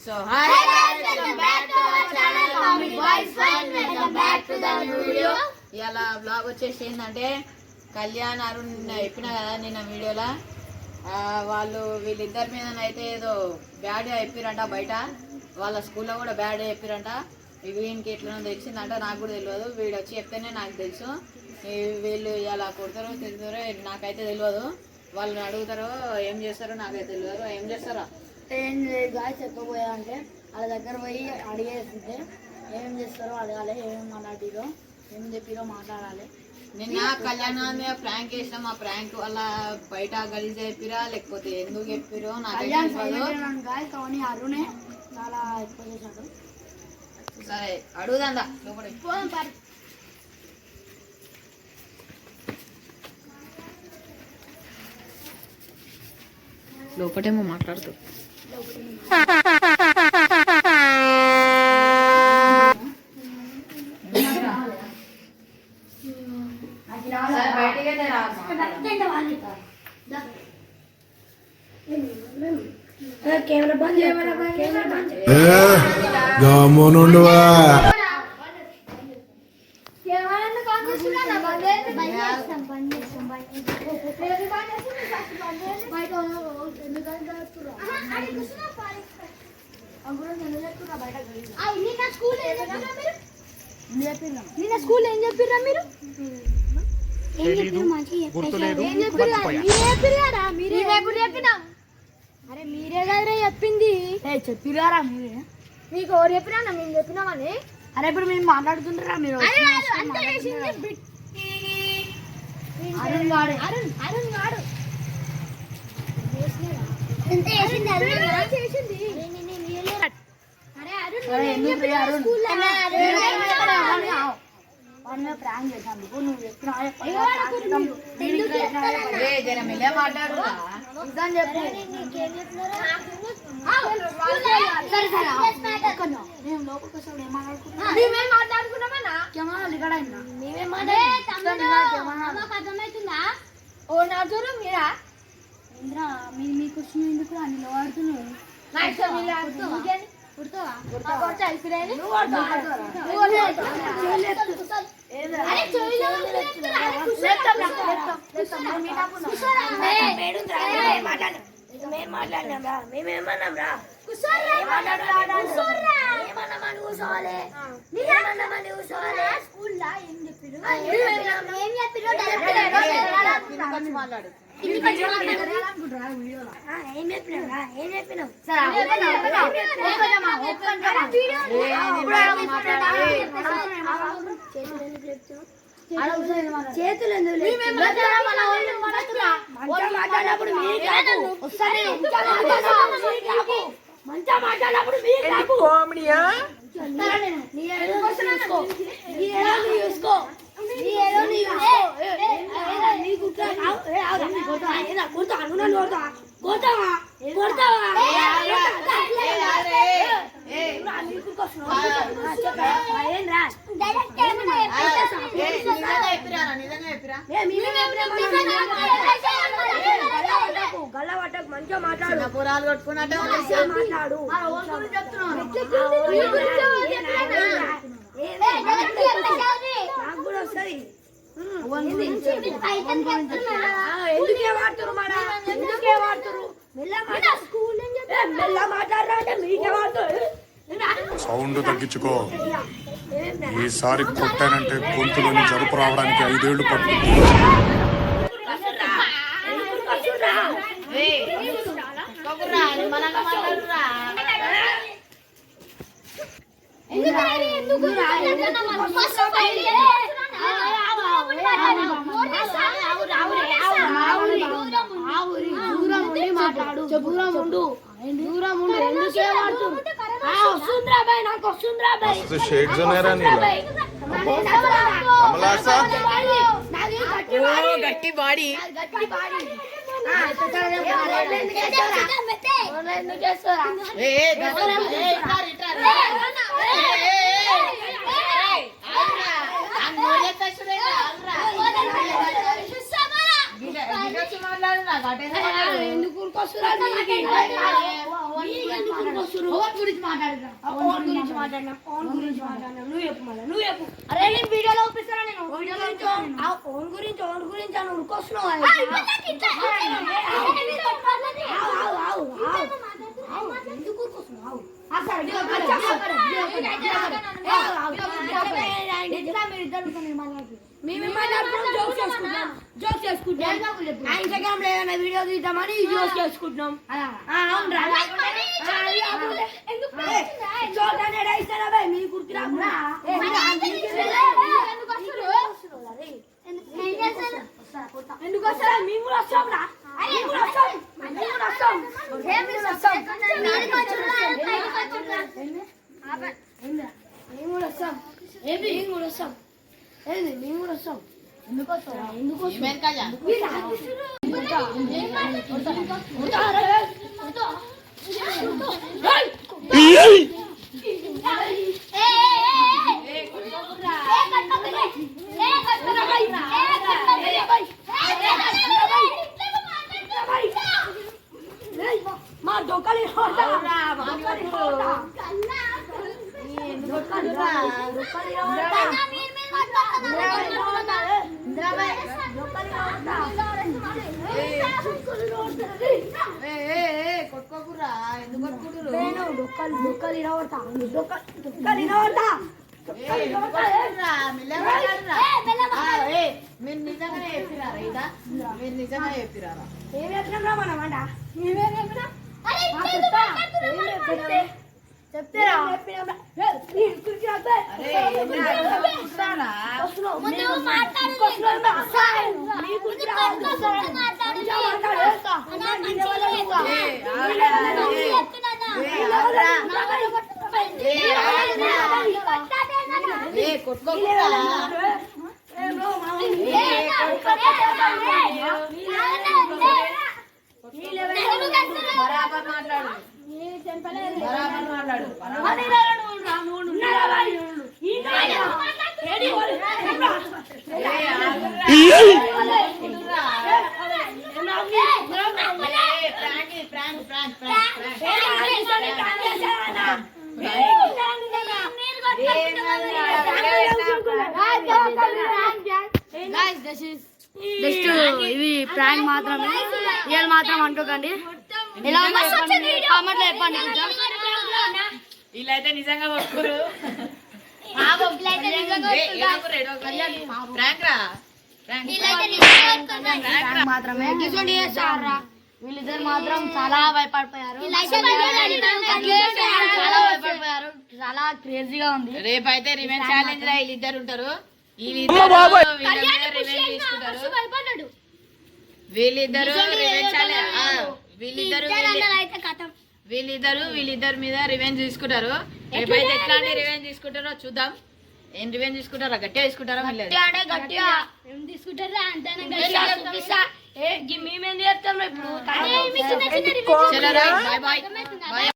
So hi guys, welcome back to our channel Comic Boys Fun. Welcome back to the new video. ఇలా blog వచ్చేసి ఏంటంటే కళ్యాణ్ అరుణ్ చెప్పిన కదా నిన్న వీడియోలో వాళ్ళు వీళ్ళిద్దరి మీద అయితే ఏదో బ్యాడ్ చెప్పిరంట బయట వాళ్ళ స్కూల్లో కూడా బ్యాడ్ చెప్పిరంట వీనికి ఎట్లా తెలిసిందంట నాకు కూడా తెలియదు వీడు వచ్చి చెప్తేనే నాకు తెలుసు వీళ్ళు ఇలా కొడతారో తింటారో నాకైతే తెలియదు వాళ్ళని అడుగుతారో ఏం చేస్తారో నాకైతే తెలియదు ఏం చేస్తారా ఏం లేదు గాయ చెప్పబోయా అంటే వాళ్ళ దగ్గర పోయి అడిగేస్తుంటే ఏం చేస్తారో అడగాలి ఏమేమి మాట్లాడిరో ఏం చెప్పిరో మాట్లాడాలి నిన్న కళ్యాణ్ మీద ప్రాంక్ చేసినాం ఆ ప్రాంక్ వల్ల బయట గలీజ్ చెప్పిరా లేకపోతే ఎందుకు చెప్పిరో నాకు గాయ కానీ అరుణే చాలా ఎక్కువ చేశాడు సరే అడుగుదా లోపల లోపటేమో మాట్లాడుతూ కెమెరా బంద్ గమనుండువా స్కూల్ ఏం చెప్పిర్రా మీరు అరే మీరే కదా చెప్పింది చెప్పిరారా మీరే మీకు ఎవరు చెప్పినా మేము చెప్పినామని అరే ఇప్పుడు మేము మాట్లాడుతుంటారా మీరు అరుణ్ గాడు అరుణ్ గాడు ప్రాంక్ చేసాను నువ్వు అర్థమవుతుందా ఓ నా చూడు మీరా ఇంద్రా మీ క్వశ్చన్ ఎందుకు అని వాడుతున్నావు మాట్లాడు చేతులు మాట్లాడినప్పుడు మంచిగా మాట్లాడినప్పుడు చూసుకో గల్లవట్టకు మంచిగా మాట్లాడు పురాలు కొట్టుకున్నట్టు మాట్లాడు నాకు కూడా వస్తుంది ఎందుకే వాడుతురు మేడం ఎందుకే వాడుతురు మెల్ల మాట్లాడరా అంటే మీకే వాడుతారు సౌండ్ తగ్గించుకో ఈసారి కొట్టానంటే గొంతులోని జరుపు రావడానికి 5 ఏళ్లు పడుతుంది గట్టి బాడీ మాట్లాడు నాకు అటే ఎందుకు ఊరుకొస్తున్నారు దీనికి? ఫోన్ గురించి మాట్లాడుతున్నా ఫోన్ గురించి మాట్లాడినా నువ్వు చెప్పు మళ్ళీ నువ్వు చెప్పు. అరే నేను వీడియోలో చూపిస్తారా నేను ఫోన్ గురించి అని ఉరుకొస్తున్నావు ఎందుకు ఉరుకొస్తున్నావు? జోక్స్ చేసుకుంటాం ఇన్స్టాగ్రామ్ లో ఏదైనా వీడియో తీద్దామని జోక్స్ చేసుకుంటున్నాం. మీ కుర్తి రాకుండా ఎందుకు వస్తారా? మేము కూడా వస్తాం రా, మేము కూడా వస్తాం. ఎందుకు వస్తారా? ఎందుకు మా డొక్కలి కొట్టుకోకురా ఎందుకు కొట్టుకుంటారు డొక్కలు ఇరవడతా డొక్కలు ఇరవడతా మీరు నిజంగానే చెప్పిరారా ఇదా మీరు నిజంగా చెప్పిరారా ఏం చెప్పినా మనం అంట ఏమేం చెప్పినా చెప్తారా బరాబర్ మాట్లాడు బరాబర్ మాట్లాడు జస్ట్ ఇవి ప్రాంక్ మాత్రమే, రియల్ మాత్రం అనుకోకండి. ఎలా కామెంట్లో చెప్పండి. వీళ్ళైతే నిజంగా కొట్టుకోరు మాత్రమే వీళ్ళిద్దరు మాత్రం చాలా భయపడిపోయారు, చాలా క్రేజీగా ఉంది. రేపైతే రివెంజ్ ఛాలెంజ్ రా వీళ్ళిద్దరు ఉంటారు. వీళ్ళిద్దరు రివెంజ్ తీసుకుంటారు. వీళ్ళిద్దరు మీద రివెంజ్ తీసుకుంటారు. రేపైతే ఎట్లాంటి రివెంజ్ తీసుకుంటారో చూద్దాం. ఏం రివెంజ్ తీసుకుంటారా? గట్టిగా తీసుకుంటారా? మేమేం చేస్తాం ఇప్పుడు? Bye bye.